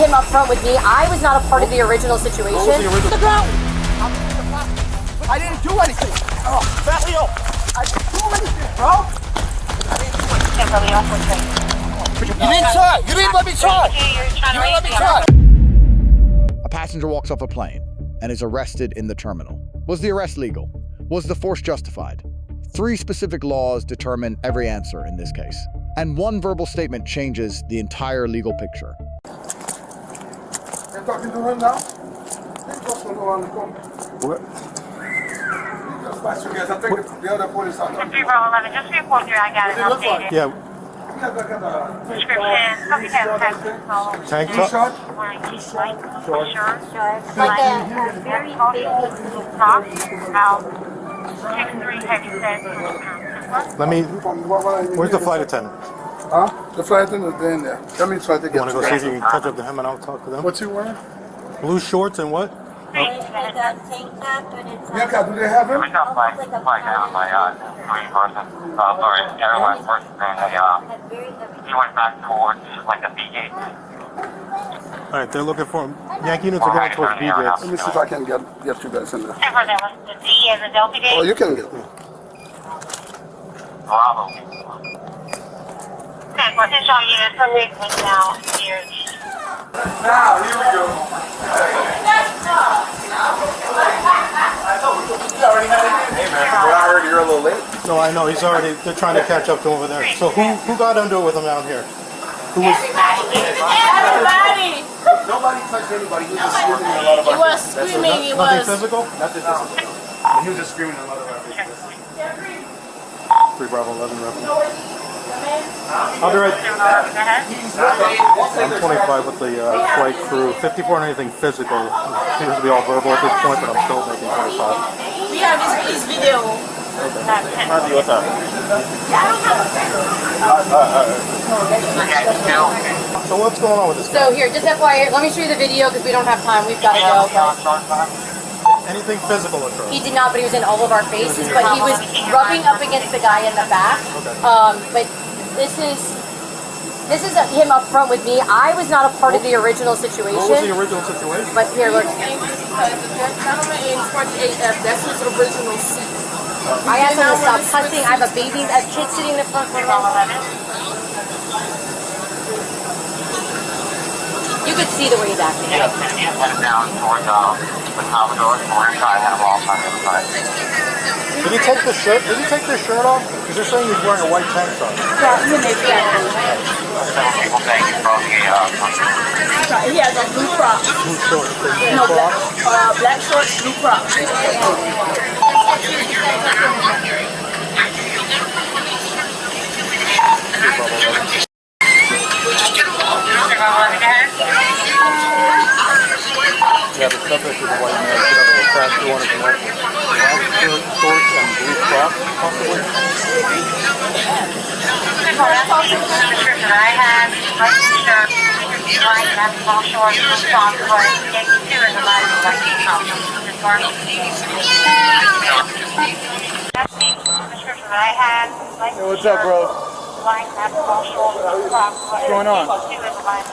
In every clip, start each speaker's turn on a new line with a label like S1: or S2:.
S1: him up front with me. I was not a part of the original situation.
S2: What was the original?
S3: The ground. I didn't do anything. Oh, Leo. I didn't do anything, bro. I didn't do anything. You didn't try. You didn't let me try. You didn't let me try.
S4: A passenger walks off a plane and is arrested in the terminal. Was the arrest legal? Was the force justified? 3 specific laws determine every answer in this case. And one verbal statement changes the entire legal picture.
S5: You're talking to him now? Just want to go on the corner.
S2: What?
S5: Just pass you guys. I think the other police are talking.
S6: 3011, just report here. I got it updated.
S2: Yeah.
S6: Description, copycat text.
S2: Tank top?
S5: Short?
S6: Sure.
S1: Like a
S6: Very basic top. Out. 63 heavy set.
S2: Let me. Where's the flight attendant?
S5: Huh? The flight attendant is in there. Let me try to get
S2: You want to go see if you can catch up to him and I'll talk to them?
S5: What's he wearing?
S2: Blue shorts and what?
S1: tank top, but it's
S5: Yeah, do they have him?
S6: We got flight down by 3 person. Sorry, airline person. He went back towards like the B gate.
S2: Alright, they're looking for him. Yankee units are going towards B gates.
S5: Let me see if I can get you guys in there.
S6: The D as a Delta gate.
S5: Oh, you can get me.
S6: Bravo. Okay, potential units are leaving now here.
S5: Now, here we go. Hey man, we're already a little late.
S2: No, I know, he's already, they're trying to catch up to him over there. So who got into it with him out here? Who was?
S3: Everybody.
S5: Nobody touched anybody. He was just screaming a lot of
S3: He was screaming. He
S2: Nothing
S3: was.
S2: physical?
S5: Nothing physical. He was just screaming a lot of our business.
S2: 3 Bravo 11 reference. I'll be right. I'm 25 with the flight crew. 54 and anything physical. Seems to be all verbal at this point, but I'm still making 25.
S3: We have his video.
S2: Marsy, what's up? So what's going on with this guy?
S1: So here, just FYI, let me show you the video because we don't have time. We've got to go.
S2: Anything physical occurred?
S1: He did not, but he was in all of our faces. But he was rubbing up against the guy in the back. But this is him up front with me. I was not a part of the original situation.
S2: What was the original situation?
S1: But here, look.
S3: Gentleman in 48F, that's his original seat.
S1: I asked him to stop cussing. I have a baby, a kid sitting in the front row. You could see the way he's acting.
S6: Yeah, he's headed down towards the Commodore. We're trying to have all on the other side.
S2: Did he take the shirt? Did he take the shirt off? Because they're saying he's wearing a white tank top.
S1: Yeah,
S6: Some people saying he's from the
S3: He has a blue crop.
S2: Blue shorts.
S3: No, black shorts, blue crop.
S2: Yeah, the subject is a white man. Should have a crash through one of the black shirt, shorts, and blue crop, possibly.
S6: description I had, white t-shirt, white basketball shorts, blue socks, white, Yankee 2 in the light, white t-shirt. That's the description that I had, white
S5: Hey, what's up, bro?
S6: white basketball shorts, blue socks, white,
S5: What's going on?
S6: Yankee 2 in the light.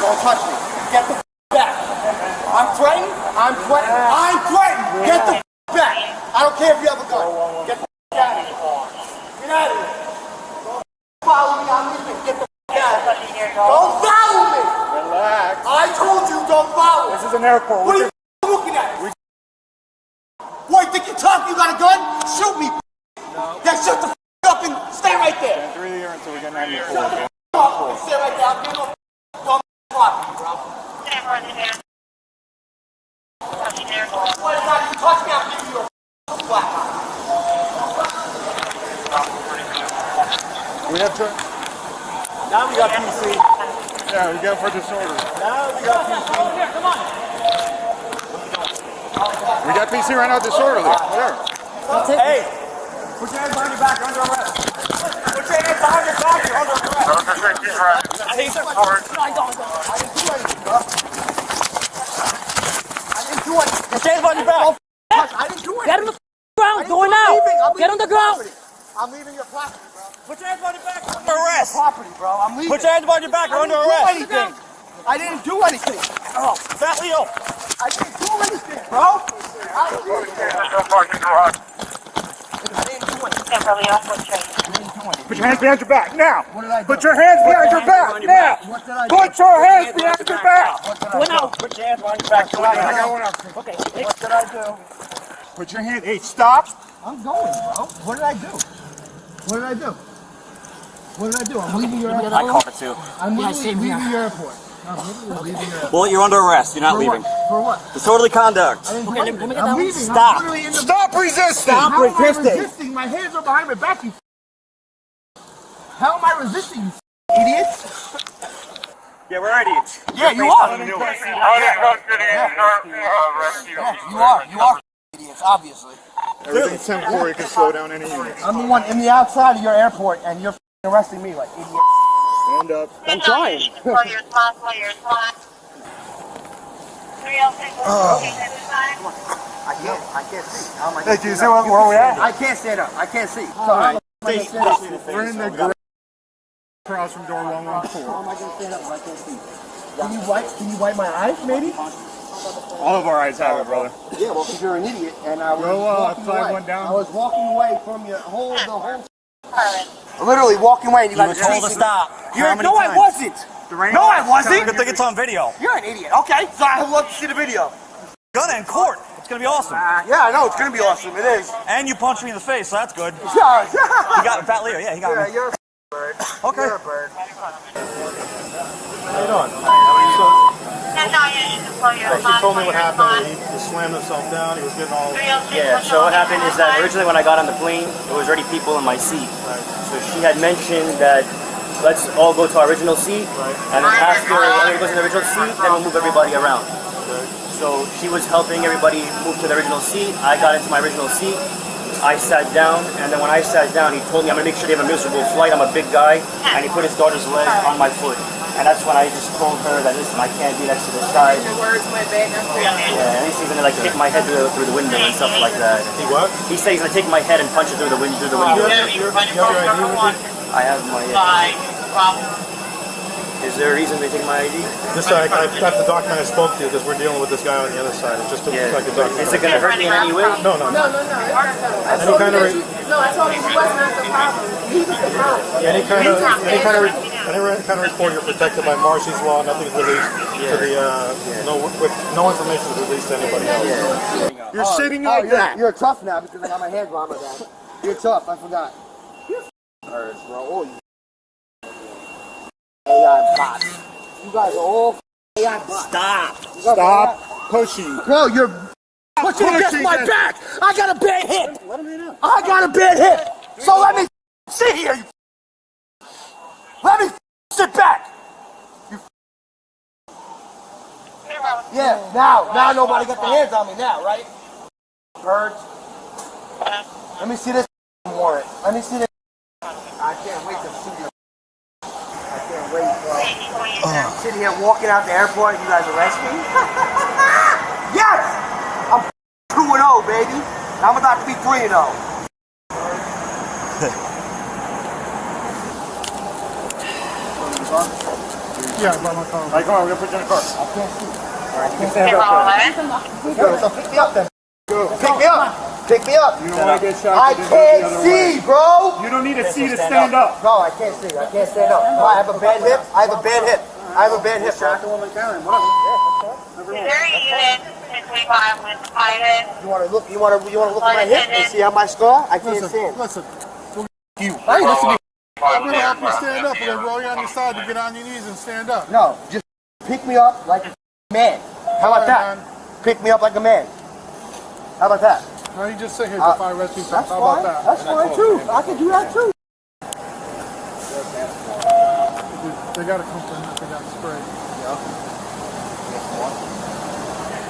S3: Don't touch me. Get the back. I'm threatened. I'm threatened. I'm threatened. Get the back. I don't care if you have a gun. Get the out of here. Get out of here. Don't follow me. I'm leaving. Get the out of here. Don't follow me.
S5: Relax.
S3: I told you don't follow.
S5: This is an airport.
S3: What are you looking at? What, you think you're tough? You got a gun? Shoot me. Then shut the up and stay right there.
S5: Breathe here until we get 94.
S3: Shut the up and stay right there. I'm getting no property, bro. What if you touch me? I'll give you a flat.
S5: We have to.
S3: Now we got PC.
S5: Yeah, we got for disorder.
S3: Now we got PC. Here, come on.
S2: We got PC right now disorderly. Whatever.
S3: Hey, put your hands behind your back, you're under arrest. Put your hands behind your back, you're under arrest. I didn't do anything, bro. I didn't do anything. Put your hands behind your back. I didn't do anything.
S7: Get on the ground, going out. Get on the ground.
S3: I'm leaving your property, bro.
S7: Put your hands behind your back.
S3: You're under arrest. Property, bro. I'm leaving.
S7: Put your hands behind your back. You're under arrest.
S3: I didn't do anything.
S7: Oh, Fat Leo.
S3: I didn't do anything, bro. I didn't do anything.
S7: Put your hands behind your back now.
S3: What did I do?
S7: Put your hands behind your back now.
S3: What did I do?
S7: Put your hands behind your back.
S3: What
S7: out. Put your hands behind your back.
S3: I got one up.
S7: Okay.
S3: What did I do?
S7: Put your hands. Hey, stop.
S3: I'm going, bro. What did I do? What did I do? What did I do? I'm leaving your airport.
S7: I caught it too.
S3: I'm leaving your airport. I'm leaving your airport.
S7: Well, you're under arrest. You're not leaving.
S3: For what?
S7: Disorderly conduct.
S3: I'm leaving.
S7: Stop.
S3: I'm literally in the
S7: Stop resisting.
S3: How am I resisting? My hands are behind my back, you How am I resisting, you idiots?
S7: Yeah, we're idiots.
S3: Yeah, you are.
S7: You
S3: are idiots, obviously.
S2: Everything's 10-4. You can slow down any units.
S3: I'm the one in the outside of your airport, and you're arresting me like idiots.
S2: Stand up.
S3: I'm trying. I can't see. How am I
S7: Hey, can you see where we at?
S3: I can't stand up. I can't see. So how am I gonna stand up?
S2: We're in the garage across from door 114.
S3: How am I gonna stand up if I can't see? Can you wipe my eyes, maybe?
S2: All of our eyes have it, brother.
S3: Yeah, well, because you're an idiot, and I was
S2: Go,
S3: walking
S2: flag
S3: away.
S2: one down.
S3: I was walking away from the whole. Literally walking away, and you guys
S7: were told to stop.
S3: No, I wasn't. No, I wasn't.
S7: Good thing it's on video.
S3: You're an idiot. Okay, so I would love to see the video.
S7: Gonna in court. It's gonna be awesome.
S3: Yeah, I know it's gonna be awesome. It is.
S7: And you punched me in the face, so that's good.
S3: Yeah.
S7: You got Fat Leo. Yeah, he got me.
S3: You're a bird.
S7: Okay.
S3: You're a bird.
S2: How you doing? He told me what happened. He slammed himself down. He was getting all...
S8: Yeah, so what happened is that originally when I got on the plane, there was already people in my seat. So she had mentioned that let's all go to our original seat, and then after everybody goes to the original seat, then we'll move everybody around. So she was helping everybody move to the original seat. I got into my original seat. I sat down, and then when I sat down, he told me I'm gonna make sure they have a miserable flight. I'm a big guy, and he put his daughter's leg on my foot. And that's when I just told her that, listen, I can't be next to this guy. Yeah, and he's gonna like hit my head through the window and stuff like that.
S2: He what?
S8: He said he's gonna take my head and punch it through the window. I have my Is there a reason they take my ID?
S2: This side, I got the document I spoke to you because we're dealing with this guy on the other side. It's just to like the document.
S8: Is it gonna hurt me in any way?
S2: No.
S1: No. I told him that he was not the problem. He was the problem.
S2: Any kind of report you're protected by Marsy's law. Nothing's released to the no information is released to anybody else. You're sitting like that.
S3: You're tough now because I got my hands behind my back. You're tough. I forgot. You're birds, bro. Oh, you AI bots. You guys are all AI bots.
S2: Stop pushing.
S3: Bro, you're pushing against my back. I got a bad hip. I got a bad hip. So let me sit here. You let me sit back. You yeah, now nobody got their hands on me now, right? Birds. Let me see this warrant. Let me see this. I can't wait to see you. I can't wait, bro. Sitting here walking out the airport and you guys arrest me? Yes! I'm 2-0, baby. I'm about to be 3-0.
S2: Yeah, I brought my car. All right, come on, we're gonna put you in the car.
S3: I can't see.
S2: All right, you can stand up.
S3: So pick me up then. Pick me up. Pick me up.
S2: You don't want to get shot.
S3: I can't see, bro.
S2: You don't need a seat to stand up.
S3: No, I can't see. I can't stand up. No, I have a bad hip. I have a bad hip. I have a bad hip.
S2: Shot the woman carrying.
S3: You want to look? You want to look at my hip and see how my scar? I can't stand.
S2: Listen.
S3: You. Hey, listen to me.
S2: I'm gonna help you stand up. We're gonna roll you on your side to get on your knees and stand up.
S3: No, just pick me up like a man. How about that? Pick me up like a man. How about that?
S2: No, you just sit here till I arrest you. How about that?
S3: That's fine too. I can do that too.
S2: They got a complaint. They got sprayed.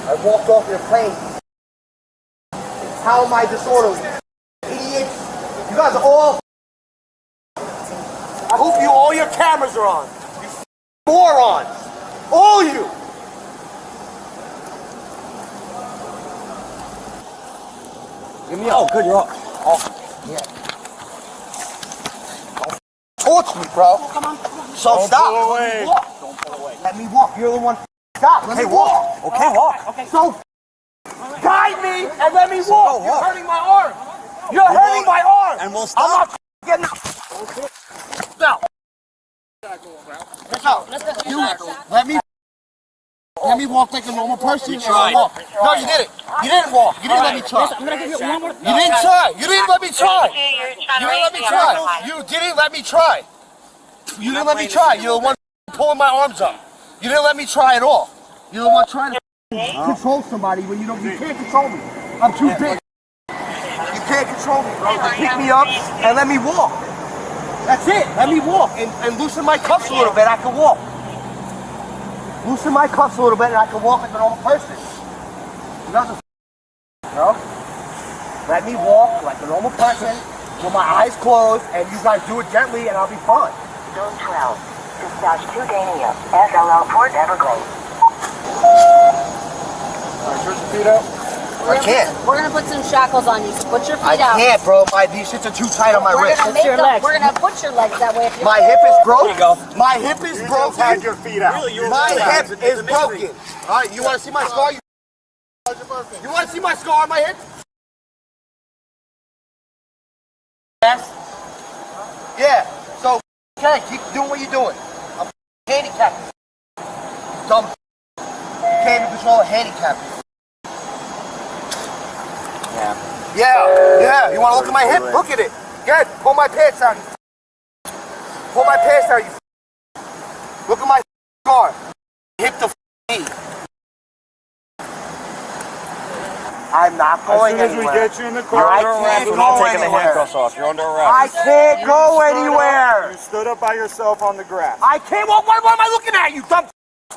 S3: I walked off your plane How am I disorderly? Idiots. You guys are all. I hope all your cameras are on. You morons. All you. Give me
S7: Oh, good, you're up.
S3: Oh, yeah. Don't torch me, bro. Come on. So
S2: Don't
S3: stop.
S2: pull away.
S3: Don't pull away. Let me walk. You're the one. Stop. Let me walk.
S7: Okay, walk. Okay.
S3: So guide me and let me walk. You're hurting my arm. You're hurting my arm.
S7: And we'll stop.
S3: I'm not getting out. No. No. You let me walk like a normal person. You tried. No, you didn't. You didn't walk. You didn't let me try.
S1: I'm gonna give you one more.
S3: You didn't try. You didn't let me try. You didn't let me try. You didn't let me try. You didn't let me try. You're the one pulling my arms up. You didn't let me try at all. You're the one trying to control somebody when you can't control me. I'm too big. You can't control me, bro. Just pick me up and let me walk. That's it. Let me walk and loosen my cuffs a little bit. I can walk. Loosen my cuffs a little bit and I can walk like a normal person. You guys are bro. Let me walk like a normal person with my eyes closed and you guys do it gently and I'll be fine.
S6: Zone 12. Dispatch 2 Dania. SLL Port Everglades.
S2: Alright, stretch your feet out.
S3: I can't.
S1: We're gonna put some shackles on you. So put your feet out.
S3: I can't, bro. These shits are too tight on my wrist.
S1: We're gonna put your legs that way. If
S3: My hip is broken. My hip is
S2: You just
S3: broken.
S2: had your feet out.
S3: My hip is broken. Alright, you want to see my scar? You want to see my scar on my hip? Yes. Yeah. So, okay, keep doing what you're doing. I'm handicapped. Dumb. You can't even control a handicap. Yeah. You want to look at my hip? Look at it. Good. Pull my pants down. Pull my pants down. You. Look at my scar. Hip to knee. I'm not going
S2: As soon as we
S3: anywhere.
S2: get you in the car,
S3: I
S2: you're
S3: can't
S7: We're
S3: go
S7: not taking the
S3: anywhere.
S7: handcuffs off. You're under arrest.
S3: I can't go anywhere.
S2: You stood up by yourself on the grass.
S3: I can't walk. What am I looking at? You dumb.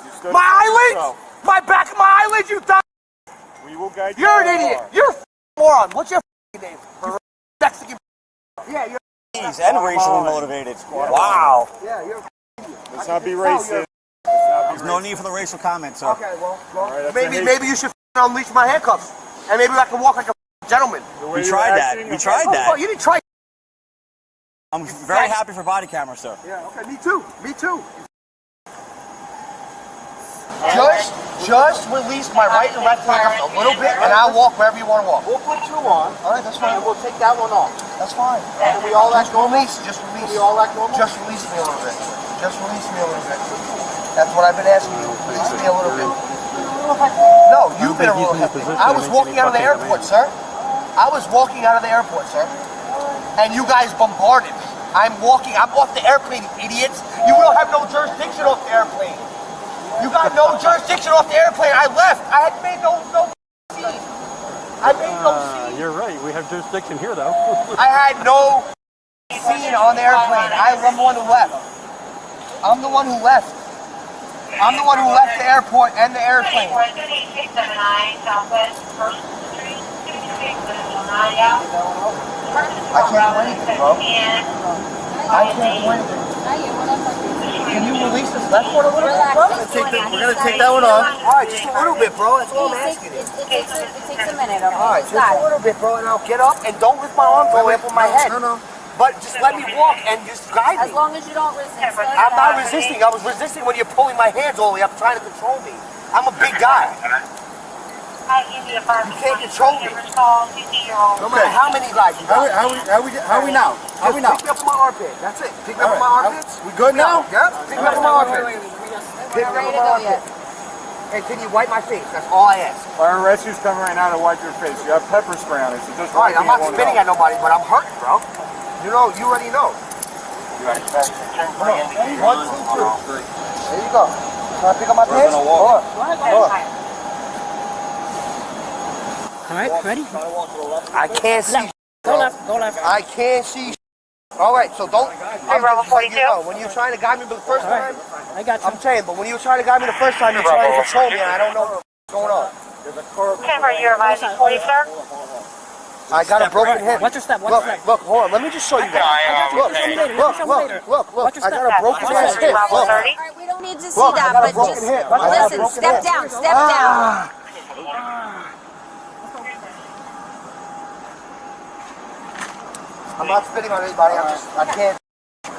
S2: You stood
S3: My
S2: up by
S3: eyelids?
S2: yourself.
S3: My back of my eyelids, you dumb.
S2: We will guide you.
S3: You're
S2: to
S3: an
S2: the
S3: idiot.
S2: car.
S3: You're a moron. What's your name? Mexican. Yeah, you're.
S7: Jeez, and racially motivated. Wow.
S3: Yeah, you're.
S2: Let's not be racist.
S7: There's no need for the racial comment, sir.
S3: Okay, well,
S2: right, that's
S3: maybe you should unleash my handcuffs, and maybe I can walk like a gentleman.
S2: The way
S7: We
S2: you're
S7: tried that.
S2: acting,
S7: We tried
S3: Oh,
S7: that.
S3: you didn't try.
S7: I'm very happy for body camera, sir.
S3: Yeah. Okay. Me too. Me too. Just release my right and left hand a little bit, and I'll walk wherever you want to walk. We'll put two on. All right, that's fine. And we'll take that one off. That's fine. And we all act normal. Just release. We all act normal. Just release me a little bit. Just release me a little bit. That's what I've been asking you. Release me a little bit. No, you've been a little hectic. I was walking out of the airport, sir. I was walking out of the airport, sir. And you guys bombarded me. I'm off the airplane, idiots. You don't have no jurisdiction off the airplane. You got no jurisdiction off the airplane. I left. I had made no scene. I made no scene.
S2: You're right. We have jurisdiction here, though.
S3: I had no scene on the airplane. I'm the one who left. I'm the one who left. I'm the one who left the airport and the airplane.
S6: I can't
S3: do anything, bro. I can't do anything. Can you release this left one a little bit, bro? We're gonna take that one off. All right, just a little bit, bro. That's all I'm asking you.
S1: It takes a minute. Okay?
S3: All right, just a little bit, bro, and I'll get up and don't lift my arms all the way up on my head. No. But just let me walk and just guide me.
S1: As long as you don't resist.
S3: I'm not resisting. I was resisting when you're pulling my hands all the way up, trying to control me. I'm a big guy. You can't control me. No matter how many guys you got.
S2: How are we now?
S3: Pick me up on my armpit. That's it. Pick me up on my armpits.
S2: We good now?
S3: Yeah. Pick me up on my armpit. Pick me up on my armpit. Hey, can you wipe my face? That's all I ask.
S2: Fire and rescue's coming right now to wipe your face. You have pepper spray on it, so just
S3: All right, I'm not
S2: won't
S3: spitting
S2: go.
S3: at nobody, but I'm hurting, bro. You know, you already know.
S2: You ready?
S3: 1, 2, 3. There you go. Can I pick up my pants? Hold on.
S9: All right, ready?
S3: I can't see.
S9: Go left.
S3: I can't see. All right, so don't. I'm just letting you know, when you're trying to guide me the first time,
S9: I got you.
S3: I'm saying, but when you were trying to guide me the first time, you're trying to control me, and I don't know what's going on.
S6: Can you advise police, sir?
S3: I got a broken hip.
S9: What's your step? What's
S3: Look,
S9: your step?
S3: look, hold on. Let me just show you that. Look. I got a broken ass hip. Look.
S6: All right,
S1: We don't need to see
S3: Look, I
S1: that,
S3: got a
S1: but
S3: broken
S1: just
S3: hip. I got a
S1: listen,
S3: broken
S1: step
S3: hip.
S1: down, step down.
S3: I'm not spitting on anybody. I can't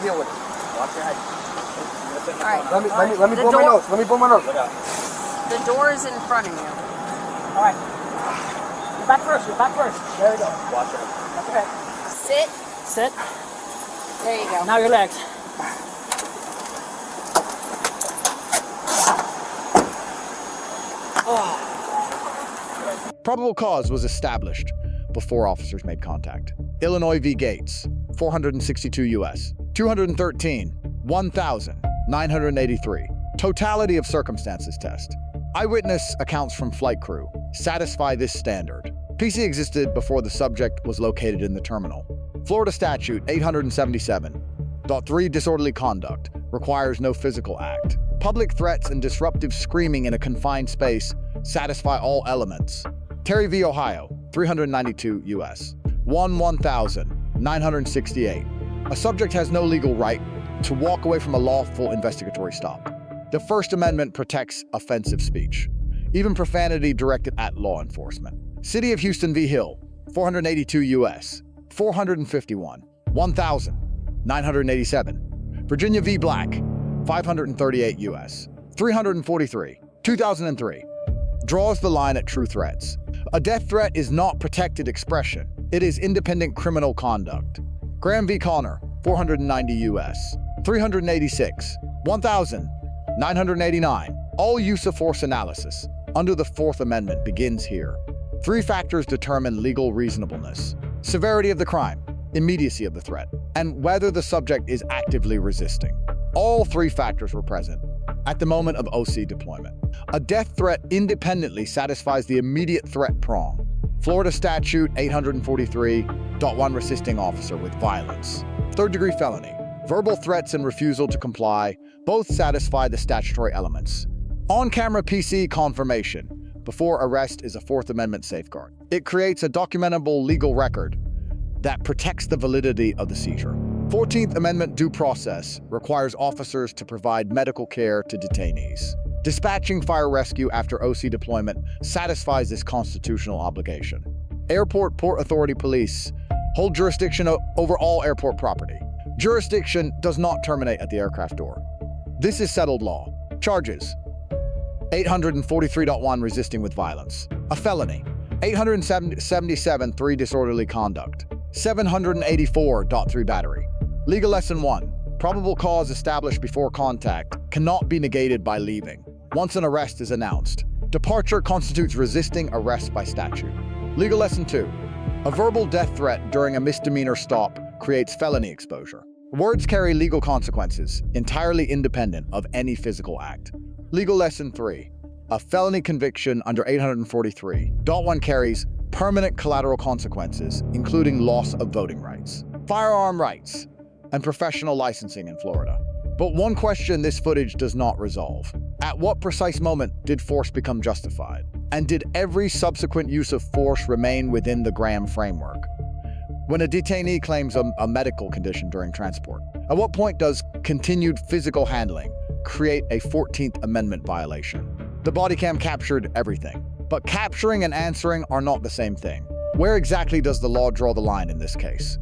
S3: deal with it. Watch your head.
S1: All right.
S3: Let me blow my nose. Let me blow my nose.
S1: The door is in front of you.
S9: All right. You're back first. You're back first.
S3: There you go.
S9: Watch it. Okay.
S1: Sit.
S9: Sit.
S1: There you go.
S9: Now your legs.
S4: Probable cause was established before officers made contact. Illinois v. Gates, 462 U.S., 213, 1,983. Totality of circumstances test. Eyewitness accounts from flight crew satisfy this standard. PC existed before the subject was located in the terminal. Florida Statute 877.3 disorderly conduct requires no physical act. Public threats and disruptive screaming in a confined space satisfy all elements. Terry v. Ohio, 392 U.S., 1,968. A subject has no legal right to walk away from a lawful investigatory stop. The First Amendment protects offensive speech, even profanity directed at law enforcement. City of Houston v. Hill, 482 U.S., 451, 1,987. Virginia v. Black, 538 U.S., 343, 2003. Draws the line at true threats. A death threat is not protected expression. It is independent criminal conduct. Graham v. Connor, 490 U.S., 386, 1,989. All use of force analysis under the Fourth Amendment begins here. 3 factors determine legal reasonableness: severity of the crime, immediacy of the threat, and whether the subject is actively resisting. All 3 factors were present at the moment of OC deployment. A death threat independently satisfies the immediate threat prong. Florida Statute 843.1 resisting officer with violence. 3rd-degree felony. Verbal threats and refusal to comply both satisfy the statutory elements. On-camera PC confirmation before arrest is a Fourth Amendment safeguard. It creates a documentable legal record that protects the validity of the seizure. 14th Amendment due process requires officers to provide medical care to detainees. Dispatching fire rescue after OC deployment satisfies this constitutional obligation. Airport Port Authority police hold jurisdiction over all airport property. Jurisdiction does not terminate at the aircraft door. This is settled law. Charges: 843.1 resisting with violence, a felony. 877.3 disorderly conduct, 784.3 battery. Legal lesson 1. Probable cause established before contact cannot be negated by leaving. Once an arrest is announced, departure constitutes resisting arrest by statute. Legal lesson 2. A verbal death threat during a misdemeanor stop creates felony exposure. Words carry legal consequences, entirely independent of any physical act. Legal lesson 3. A felony conviction under 843.1 carries permanent collateral consequences, including loss of voting rights, firearm rights, and professional licensing in Florida. But one question this footage does not resolve: at what precise moment did force become justified? And did every subsequent use of force remain within the Graham framework? When a detainee claims a medical condition during transport, at what point does continued physical handling create a 14th Amendment violation? The Bodycam captured everything, but capturing and answering are not the same thing. Where exactly does the law draw the line in this case?